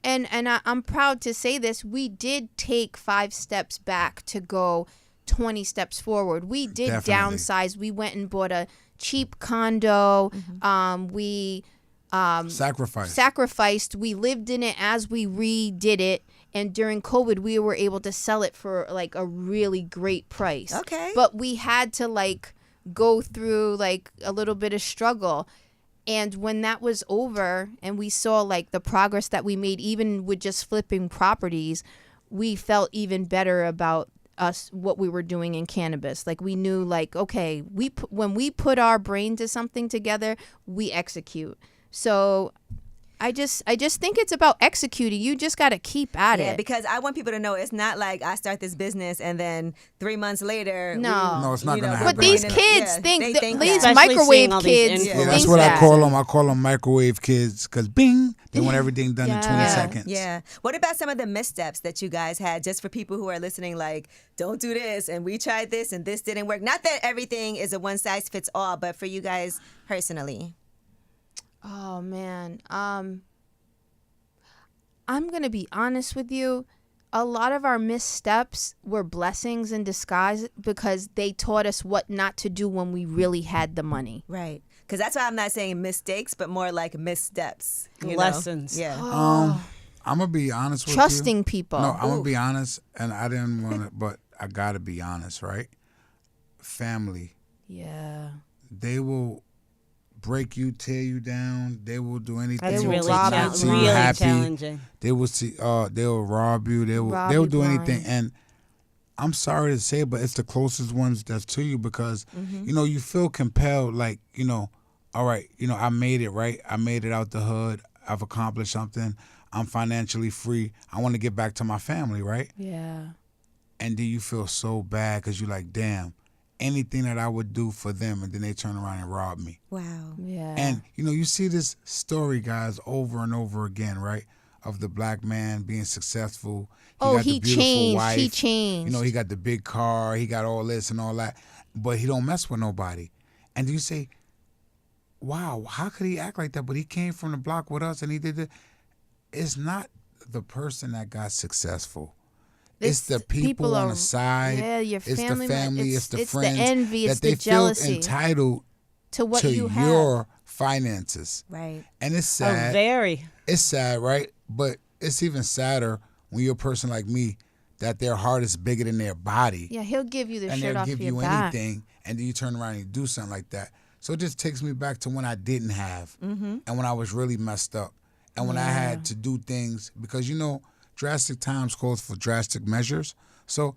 and I'm proud to say this. We did take 5 steps back to go 20 steps forward. We did Definitely. downsize. We went and bought a cheap condo. We sacrificed. We lived in it as we redid it. And during COVID, we were able to sell it for like a really great price. Okay. But we had to go through a little bit of struggle. And when that was over and we saw the progress that we made, even with just flipping properties, we felt even better about what we were doing in cannabis. We knew okay, when we put our brain to something together, we execute. So I just think it's about executing. You just got to keep at Yeah, it. because I want people to know it's not like I start this business and then 3 months later. No. it's not gonna But happen. these like that. kids think they that think these that. Especially microwave seeing all these kids Yeah, think That's what that. I call them. I call them microwave kids because bing, they want everything done in 20 Yeah. seconds. Yeah. What about some of the missteps that you guys had, just for people who are listening, don't do this, and we tried this, and this didn't work? Not that everything is a one size fits all, but for you guys personally. Oh man. I'm going to be honest with you. A lot of our missteps were blessings in disguise because they taught us what not to do when we really had the money. Right. Because that's why I'm not saying mistakes, but more like missteps. Lessons. Yeah. I'm gonna be honest with you. Trusting people. No, I'm gonna be honest, and I didn't want to, but I gotta be honest, right? Family, Yeah. they will break you, tear you down. They will do anything That's will really, rob to you. not see you really happy. challenging. They will they will rob you. They Rob will you do anything. blind. And I'm sorry to say, but it's the closest ones that's to you because you feel compelled, all right, I made it, right? I made it out the hood. I've accomplished something. I'm financially free. I want to get back to my family, right? Yeah. And then you feel so bad because you're like, damn, anything that I would do for them, and then they turn around and rob me. Wow. Yeah. And, you see this story, guys, over and over again, right? Of the black man being successful. Oh, got the he beautiful changed. wife. He changed. He got the big car. He got all this and all that. But he don't mess with nobody. And you say, wow, how could he act like that? But he came from the block with us and he did it. It's not the person that got successful. It's the people on the side. Yeah, your It's family. the family. It's the friends. the envy. It's that they the jealousy. feel entitled to what to you have. your finances. Right. And it's Oh, sad. very. It's sad, right? But it's even sadder when you're a person like me that their heart is bigger than their body. Yeah, he'll give you the And shirt they'll off give your you back. anything, and then you turn around and you do something like that. So it just takes me back to when I didn't have, and when I was really messed up, and when I had to do things because drastic times calls for drastic measures. So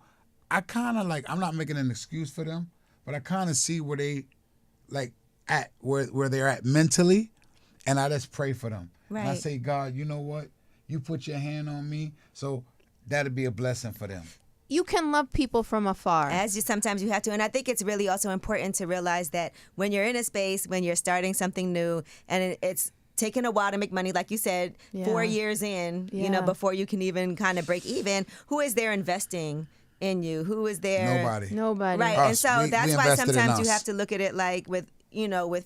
I kind of like, I'm not making an excuse for them, but I kind of see where they like at, where they're at mentally, and I just pray for them. Right. And I say, God, you know what? You put your hand on me, so that'll be a blessing for them. You can love people from afar. Sometimes you have to. And I think it's really also important to realize that when you're in a space, when you're starting something new, and it's taking a while to make money, like you said, 4 years in, before you can even kind of break even, who is there investing in you? Who is there? Nobody. Right. Us. And so We that's why invested in sometimes you us. have to look at it like with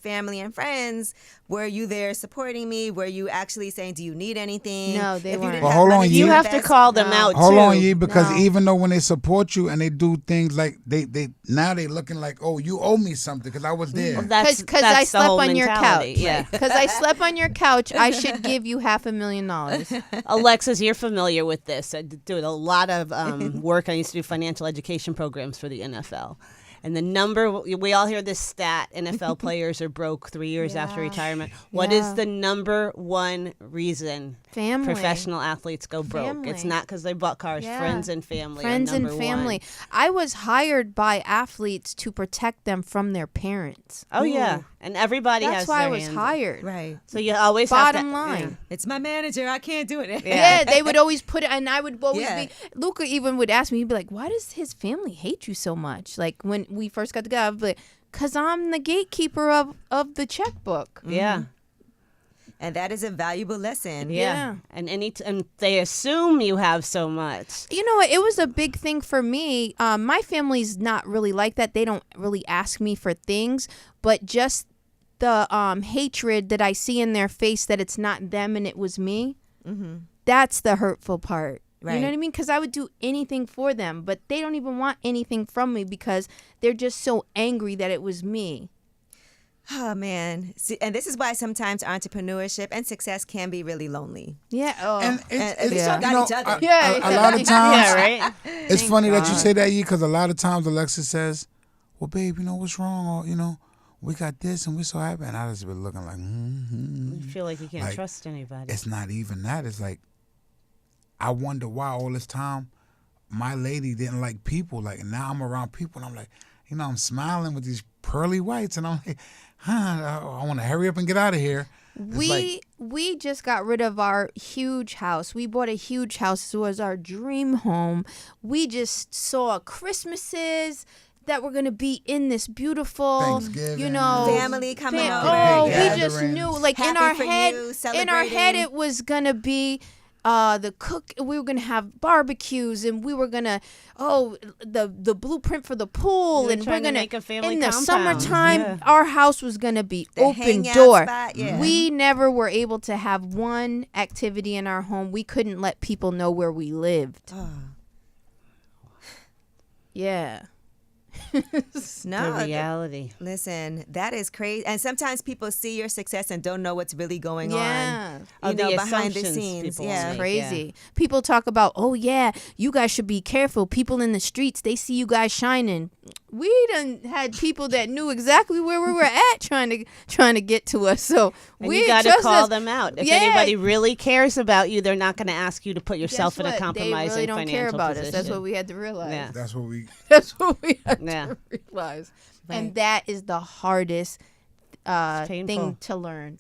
family and friends. Were you there supporting me? Were you actually saying, do you need anything? No, they If you weren't. didn't Well, have hold money on, to You have to invest- call them out Hold too. on, Yi, because No. even though when they support you and they do things like they now they looking like, oh, you owe me something because I was there. That's Because that's I the slept whole on your mentality. couch. Yeah. Because I slept on your couch, I should give you $500,000. Alexis, you're familiar with this. I do a lot of work. I used to do financial education programs for the NFL. And the number, we all hear this stat, NFL players are broke 3 years after retirement. What is the number one reason Family. professional athletes go broke? Family. It's not because they bought cars. Yeah. Friends and family Friends are and number family. one. I was hired by athletes to protect them from their parents. Oh, yeah. And everybody has That's why their I was hands- hired. Right. So you always Bottom have to, line. It's my manager. I can't do it. Yeah, they would always put it, and I would always Yeah. be. Luka even would ask me, he'd be like, "Why does his family hate you so much?" Like when we first got together, I'd be like, "Cause I'm the gatekeeper of the checkbook." Yeah. And that is a valuable lesson. Yeah. And and they assume you have so much. You know what? It was a big thing for me. My family's not really like that. They don't really ask me for things, but just the hatred that I see in their face that it's not them and it was me. Mm-hmm. That's the hurtful part. Right. You know what I mean? Because I would do anything for them, but they don't even want anything from me because they're just so angry that it was me. Oh, man. See, and this is why sometimes entrepreneurship and success can be really lonely. Yeah. Oh. And at least y'all got each other. A lot of times, Yeah, right? it's funny that you say that, Yi, because a lot of times Alexis says, well, babe, you know, what's wrong? Or, you know, we got this and we're so happy. And I just been looking like, You feel like you can't Like, trust anybody. It's not even that. It's like, I wonder why all this time my lady didn't like people. Like, now I'm around people and I'm like, you know, I'm smiling with these pearly whites and I'm like, I want to hurry up and get out of here. It's We just got rid of our huge house. We bought a huge house. It was our dream home. We just saw Christmases that were going to be in this beautiful, Thanksgiving. you know, Family coming over. Oh, Big we just gatherings. knew, like Happy in our for head, you, it was going to be the cook. We were gonna have barbecues, and we were gonna the blueprint for the pool, You were and we're trying to gonna make a family in the compound. summertime. Yeah. Our house was gonna be The open hangout door. spot, yeah. We never were able to have one activity in our home. We couldn't let people know where we lived. Oh. Yeah. No, The reality. listen, that is crazy. And sometimes people see your success and don't know what's really going Yeah. on. You The know, behind the assumptions scenes. people Yeah. make. Crazy. People talk about, oh yeah, you guys should be careful. People in the streets, they see you guys shining. We done had people that knew exactly where we were at trying to get to us. So And we you got to trust call us. them out. If Yeah. anybody really cares about you, they're not going to ask you to put yourself Guess in a what? compromising They really don't financial care about position. us. That's what we had to realize. Yeah. That's what we. That's what we had Yeah. to realize. Right. And that is the hardest painful. thing to learn,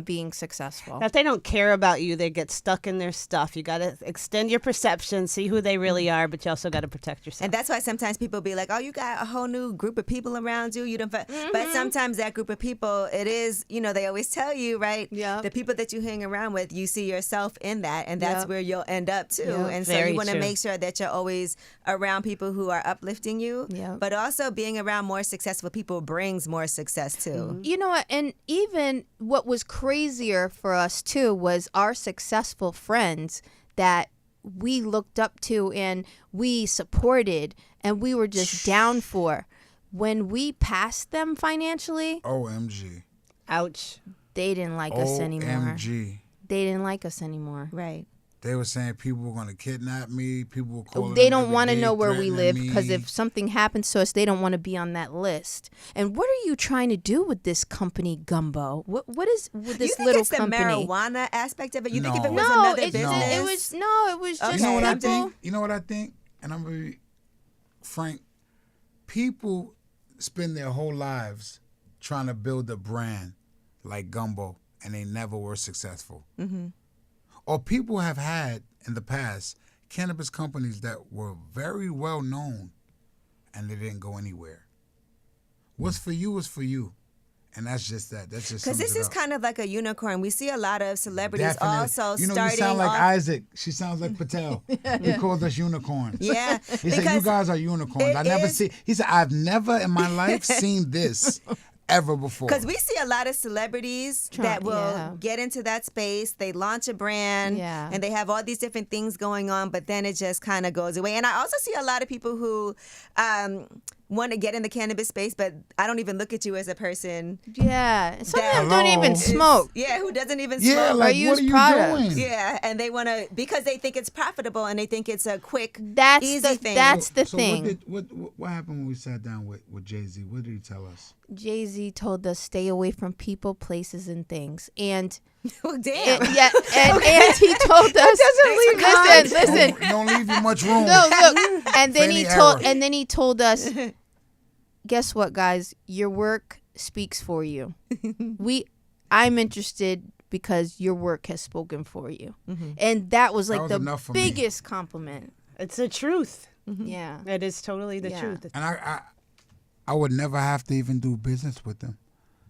being successful. If they don't care about you, they get stuck in their stuff. You got to extend your perception, see who they really are, but you also got to protect yourself. And that's why sometimes people be like, oh, you got a whole new group of people around you. You don't, But sometimes that group of people, it is, you know, they always tell you, right? Yep. The people that you hang around with, you see yourself in that. And that's Yep. where you'll end up too. Yep. And so Very you want to true. make sure that you're always around people who are uplifting you. Yep. But also being around more successful people brings more success too. You know what? And even what was crazier for us too was our successful friends that we looked up to and we supported and we were just down for. When we passed them financially, OMG. Ouch. they didn't like us anymore. OMG. They didn't like us anymore. Right. They were saying people were going to kidnap me. People were calling. They them don't every want to day, know where we threatening live because me. if something happens to us, they don't want to be on that list. And what are you trying to do with this company, Gumbo? What is with this you think little it's the company? marijuana aspect of it? You think if it was No, another it business? was no, it was Okay. just You know what I people. think? You know what I think? And I'm gonna be Frank, people spend their whole lives trying to build a brand like Gumbo, and they never were successful. Mm-hmm. Or people have had in the past cannabis companies that were very well known, and they didn't go anywhere. What's for you is for you. And that's just that. That's just because this is kind of like a unicorn. We see a lot of celebrities also you starting sound like off. Isaac. She sounds like Patel. He calls us unicorns. Yeah, He said, "You guys are unicorns." I never see. He said, "I've never in my life seen this ever before." Because we see a lot of celebrities that will get into that space. They launch a brand, and they have all these different things going on, but then it just kind of goes away. And I also see a lot of people who want to get in the cannabis space, but I don't even look at you as a person. Yeah, some of them don't even smoke. Who doesn't even Yeah, smoke like, or use what are you products. doing? Yeah, and they want to because they think it's profitable and they think it's a quick, That's easy the thing. that's the So thing. what happened when we sat down with Jay-Z? What did he tell us? Jay-Z told us stay away from people, places, and things, and Well, damn. and he told us listen. Don't leave you much room. No, look, and then any error. he told us, guess what, guys? Your work speaks for you. I'm interested because your work has spoken for you, and that was like was the enough for me. biggest compliment. It's the truth. Yeah, It is totally the Yeah. truth. And I would never have to even do business with him.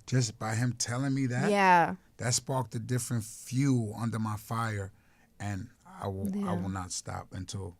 Just by him telling me that, yeah. that sparked a different fuel under my fire, and I will not stop until,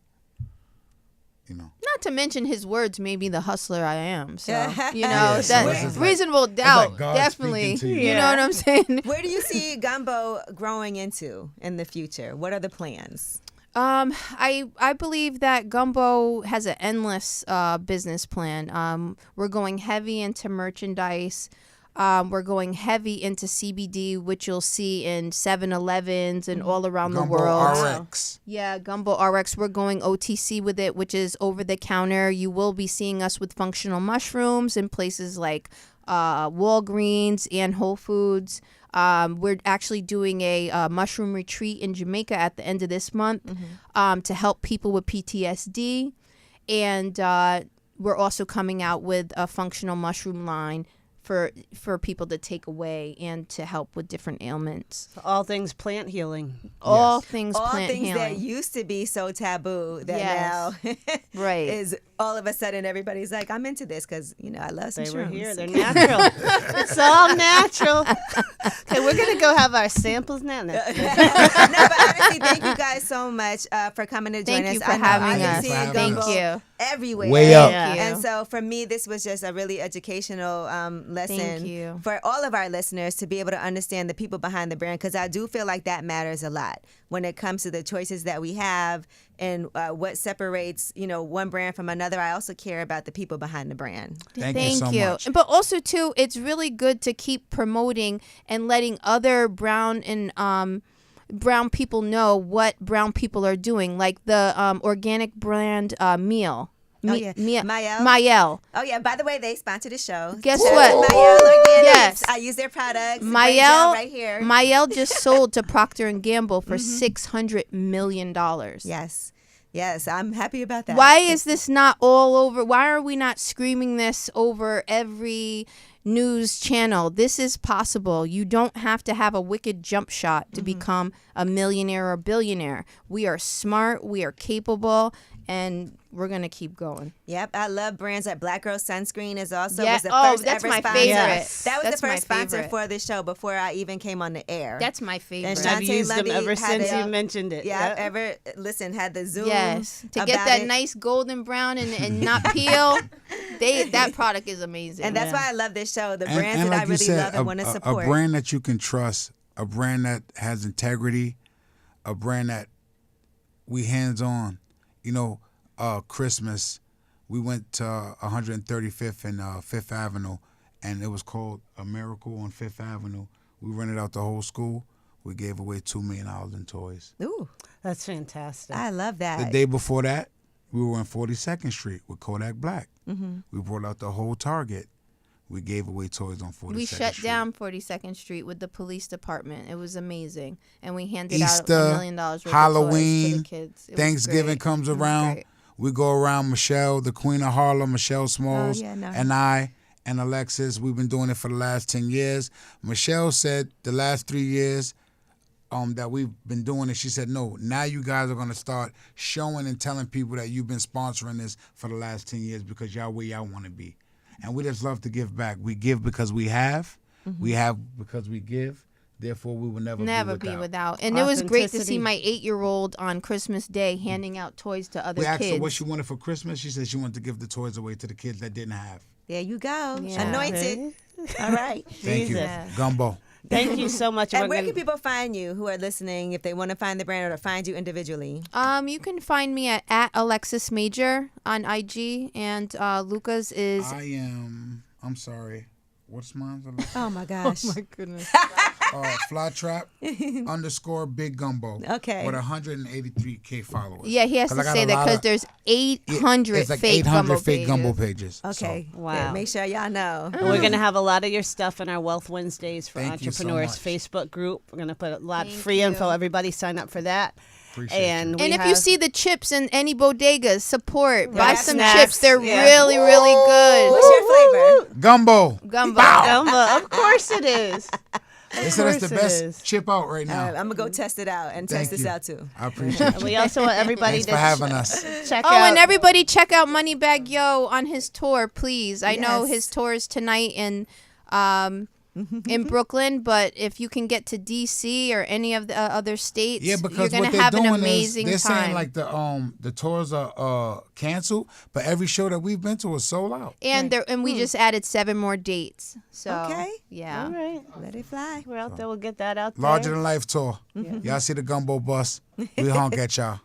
Not to mention his words made me the hustler I am. So you know Yeah, so that it's just like- reasonable doubt, like God definitely. speaking to you. You know what I'm saying? Where do you see Gumbo growing into in the future? What are the plans? I believe that Gumbo has an endless business plan. We're going heavy into merchandise. We're going heavy into CBD, which you'll see in 7-Elevens and all around the Gumbo world. RX. Yeah, Gumbo RX. We're going OTC with it, which is over the counter. You will be seeing us with functional mushrooms in places like Walgreens and Whole Foods. We're actually doing a mushroom retreat in Jamaica at the end of this month to help people with PTSD. And we're also coming out with a functional mushroom line for people to take away and to help with different ailments. All things plant healing. All things All plant things that healing. used to be so taboo that Yes. now Right. is all of a sudden everybody's like, I'm into this because, I love some They shrooms. were here. They're natural. It's all natural. Okay, we're going to go have our samples now. No, but honestly, thank you guys so much for coming to join Thank us. you for I know having I've been us. seeing Thank Gumbo you. everywhere. Way up. Thank you. And so for me, this was just a really educational lesson Thank you. for all of our listeners to be able to understand the people behind the brand, because I do feel like that matters a lot when it comes to the choices that we have and what separates, one brand from another. I also care about the people behind the brand. Thank you so much. But also too, it's really good to keep promoting and letting other brown and brown people know what brown people are doing, like the organic brand Meal. Mayel. Oh yeah, by the way, they sponsored the show. Guess Shout what? out to Mayel Organics. Yes. I use their products. Great Mayel job right here. Mayel just sold to Procter and Gamble for $600 million. Yes, I'm happy about that. Why is this not all over? Why are we not screaming this over every news channel? This is possible. You don't have to have a wicked jump shot to become a millionaire or billionaire. We are smart, we are capable, and we're going to keep going. Yep, I love brands like Black Girl Sunscreen was the that's first ever my sponsor. favorite. Yes. That was That's the my first sponsor favorite. for the show before I even came on the air. That's my favorite. And I've Shantae used them Lundy ever had since it. you mentioned it. Yeah, Yep. had the Zoom. Yes, to get about that it. nice golden brown and not peel. That product is amazing. And that's why I love this show. The And brands that like I you really said, love and want to a support. brand that you can trust, a brand that has integrity, a brand that we hands on. Christmas, we went to 135th and 5th Avenue, and it was called A Miracle on 5th Avenue. We rented out the whole school. We gave away $2 million in toys. Ooh, That's fantastic. I love that. The day before that, we were on 42nd Street with Kodak Black. We brought out the whole Target. We gave away toys on 42nd we shut Street. down 42nd Street with the police department. It was amazing, and we handed out Easter, $1 million worth Halloween, of toys to the kids. It was Thanksgiving great. comes It was around. great. we go around. Michelle, the Queen of Harlem, Michelle Smalls, yeah, no. and I and Alexis. We've been doing it for the last 10 years. Michelle said the last 3 years that we've been doing it, she said, no, now you guys are going to start showing and telling people that you've been sponsoring this for the last 10 years because y'all where y'all want to be. And we just love to give back. We give because we have. We have because we give. Therefore, we will never be without. And it was great to see my 8-year-old on Christmas Day handing out toys to other kids. We asked kids. her what she wanted for Christmas. She said she wanted to give the toys away to the kids that didn't have. There you go. Yeah. Anointed. All right. Thank you. Yeah. Gumbo. Thank you so much. And where can people find you who are listening if they want to find the brand or to find you individually? You can find me at Alexis Major on IG, and Luca's is. I'm sorry. What's mine? Oh my gosh. Goodness. Flytrap _ Big Gumbo. Okay. With 183K followers. Yeah, he has to say that because there's 800 it's like fake 800 Gumbo fake pages. Gumbo pages. Okay. So. Wow. Yeah, make sure y'all know. And we're going to have a lot of your stuff in our Wealth Wednesdays for Thank you so Entrepreneurs much. Facebook group. We're going to put a lot of Thank free you. info. Everybody sign up for that. Appreciate you. And And if you see the chips in any bodegas, support. Yeah. Buy some Snacks. chips. They're Yeah. really, really good. What's your flavor? Gumbo. Gumbo. Gumbo, of course it is. They said it's the course it is. best chip out right now. I'm going to go test it out and test Thank this you. out too. I appreciate you. We also want everybody Thanks to for having us. check Oh, out. and everybody check out Moneybag Yo on his tour, please. I know Yes. his tour is tonight in Brooklyn, but if you can get to DC or any of the other states, Yeah, you're because going what to they're have an doing is amazing they're time. saying like the tours are canceled, but every show that we've been to is sold out. and we just added 7 more dates. So Okay. yeah. All right. Let it fly. We're out there. We'll get that out there. Larger than life tour. Y'all see the Gumbo bus? We honk at y'all.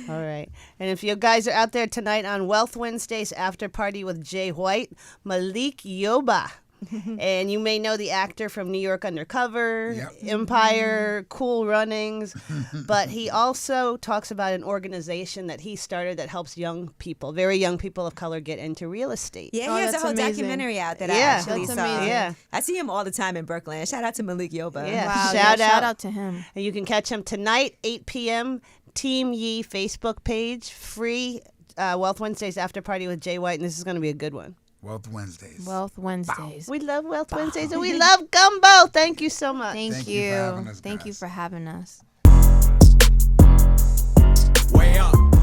All right. And if you guys are out there tonight on Wealth Wednesdays after party with Jay White, Malik Yoba. And you may know the actor from New York Undercover, Yep. Empire, Cool Runnings. But he also talks about an organization that he started that helps young people, very young people of color, get into real estate. Yeah, Oh, he has a that's whole amazing. documentary out that Yeah. I actually That's saw. amazing. Yeah. I see him all the time in Brooklyn. Shout out to Malik Yoba. Yeah. Wow, Shout shout out. out to him. And you can catch him tonight, 8 p.m., Team Yee Facebook page, free Wealth Wednesdays after party with Jay White. And this is going to be a good one. Wealth Wednesdays. Wealth Wednesdays. We love Wealth Wednesdays and we love Gumbo. Thank you so much. Thank Thank you. you for having us, Thank you guys. for having us.